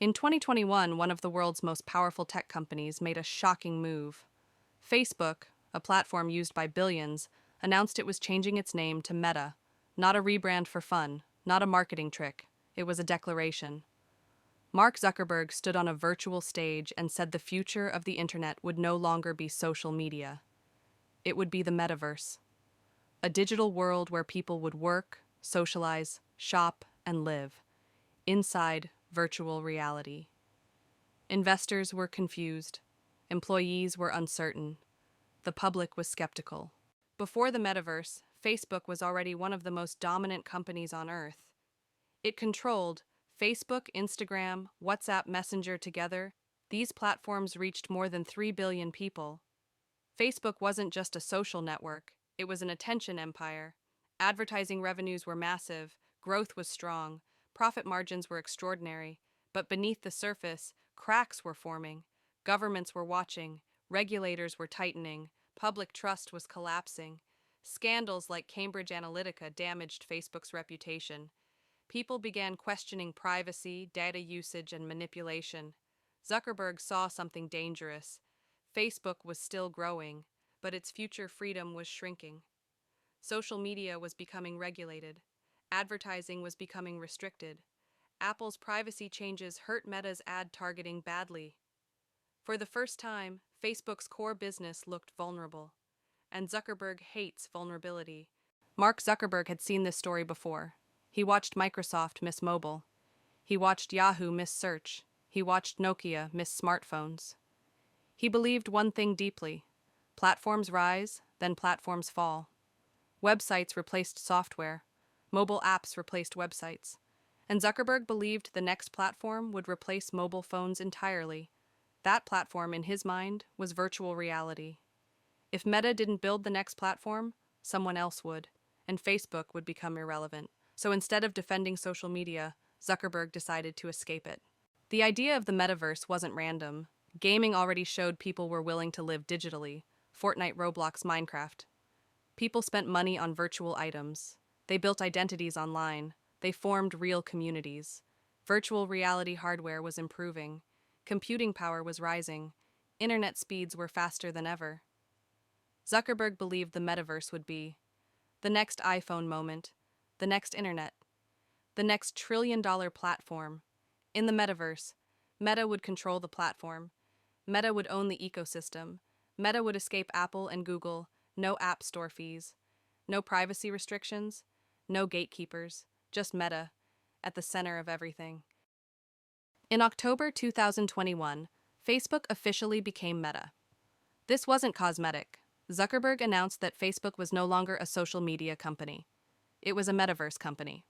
In 2021, one of the world's most powerful tech companies made a shocking move. Facebook, a platform used by billions, announced it was changing its name to Meta. Not a rebrand for fun, not a marketing trick. It was a declaration. Mark Zuckerberg stood on a virtual stage and said the future of the internet would no longer be social media. It would be the metaverse, a digital world where people would work, socialize, shop, and live inside virtual reality. Investors were confused. Employees were uncertain. The public was skeptical. Before the metaverse, Facebook was already one of the most dominant companies on Earth. It controlled Facebook, Instagram, WhatsApp, Messenger together. These platforms reached more than 3 billion people. Facebook wasn't just a social network, it was an attention empire. Advertising revenues were massive, growth was strong, profit margins were extraordinary, but beneath the surface, cracks were forming. Governments were watching, regulators were tightening, public trust was collapsing. Scandals like Cambridge Analytica damaged Facebook's reputation. People began questioning privacy, data usage, and manipulation. Zuckerberg saw something dangerous. Facebook was still growing, but its future freedom was shrinking. Social media was becoming regulated. Advertising was becoming restricted. Apple's privacy changes hurt Meta's ad targeting badly. For the first time, Facebook's core business looked vulnerable. And Zuckerberg hates vulnerability. Mark Zuckerberg had seen this story before. He watched Microsoft miss mobile. He watched Yahoo miss search. He watched Nokia miss smartphones. He believed one thing deeply. Platforms rise, then platforms fall. Websites replaced software. Mobile apps replaced websites. And Zuckerberg believed the next platform would replace mobile phones entirely. That platform, in his mind, was virtual reality. If Meta didn't build the next platform, someone else would, and Facebook would become irrelevant. So instead of defending social media, Zuckerberg decided to escape it. The idea of the metaverse wasn't random. Gaming already showed people were willing to live digitally. Fortnite, Roblox, Minecraft. People spent money on virtual items. They built identities online. They formed real communities. Virtual reality hardware was improving. Computing power was rising. Internet speeds were faster than ever. Zuckerberg believed the metaverse would be the next iPhone moment, the next internet, the next trillion-dollar platform. In the metaverse, Meta would control the platform. Meta would own the ecosystem. Meta would escape Apple and Google. No app store fees. No privacy restrictions. No gatekeepers. Just Meta, at the center of everything. In October 2021, Facebook officially became Meta. This wasn't cosmetic. Zuckerberg announced that Facebook was no longer a social media company. It was a metaverse company.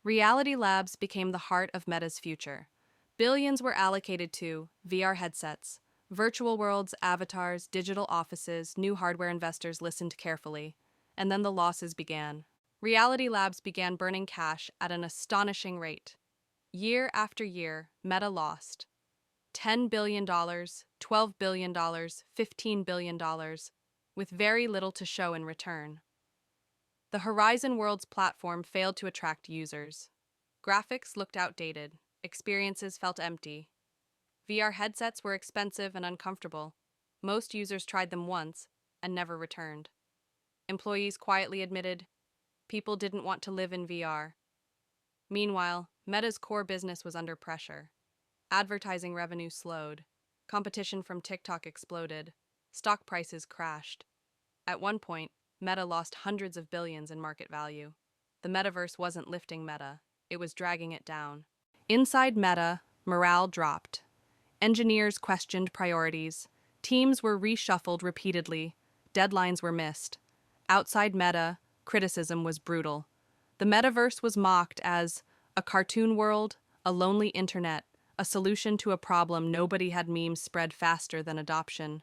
Reality Labs became the heart of Meta's future. Billions were allocated to VR headsets, virtual worlds, avatars, digital offices. New hardware investors listened carefully, and then the losses began. Reality Labs began burning cash at an astonishing rate. Year after year, Meta lost $10 billion, $12 billion, $15 billion, with very little to show in return. The Horizon Worlds platform failed to attract users. Graphics looked outdated. Experiences felt empty. VR headsets were expensive and uncomfortable. Most users tried them once and never returned. Employees quietly admitted people didn't want to live in VR. Meanwhile, Meta's core business was under pressure. Advertising revenue slowed. Competition from TikTok exploded. Stock prices crashed. At one point, Meta lost hundreds of billions in market value. The metaverse wasn't lifting Meta, it was dragging it down. Inside Meta, morale dropped. Engineers questioned priorities. Teams were reshuffled repeatedly. Deadlines were missed. Outside Meta, criticism was brutal. The metaverse was mocked as a cartoon world, a lonely internet, a solution to a problem. Nobody had. Memes spread faster than adoption.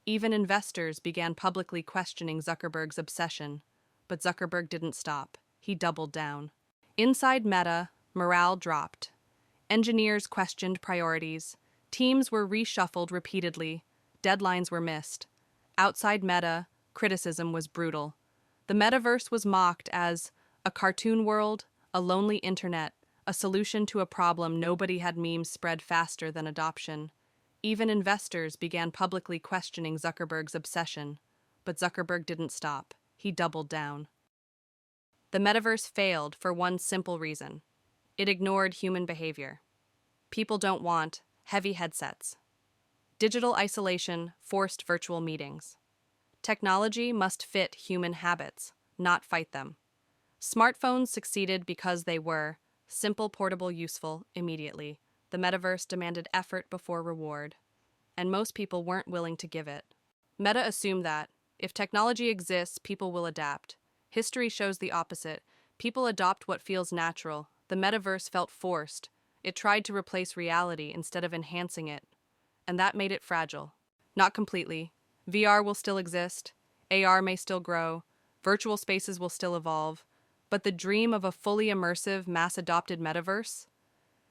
Even investors began publicly questioning Zuckerberg's obsession. But Zuckerberg didn't stop. He doubled down. Inside Meta, morale dropped. Engineers questioned priorities. Teams were reshuffled repeatedly. Deadlines were missed. Outside Meta, criticism was brutal. The metaverse was mocked as a cartoon world, a lonely internet, a solution to a problem nobody had. Memes spread faster than adoption. Even investors began publicly questioning Zuckerberg's obsession. But Zuckerberg didn't stop. He doubled down. The metaverse failed for one simple reason. It ignored human behavior. People don't want heavy headsets. Digital isolation forced virtual meetings. Technology must fit human habits, not fight them. Smartphones succeeded because they were simple, portable, useful, immediately. The metaverse demanded effort before reward, and most people weren't willing to give it. Meta assumed that, if technology exists, people will adapt. History shows the opposite. People adopt what feels natural. The metaverse felt forced. It tried to replace reality instead of enhancing it, and that made it fragile. Not completely. VR will still exist, AR may still grow, virtual spaces will still evolve, but the dream of a fully immersive, mass-adopted metaverse?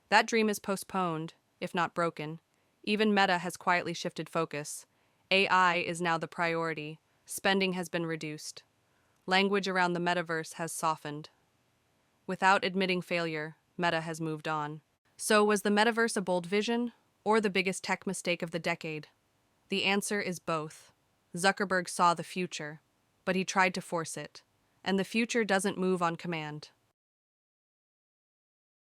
That dream is postponed, if not broken. Even Meta has quietly shifted focus. AI is now the priority. Spending has been reduced. Language around the metaverse has softened. Without admitting failure, Meta has moved on. So, was the metaverse a bold vision, or the biggest tech mistake of the decade? The answer is both. Zuckerberg saw the future, but he tried to force it, and the future doesn't move on command.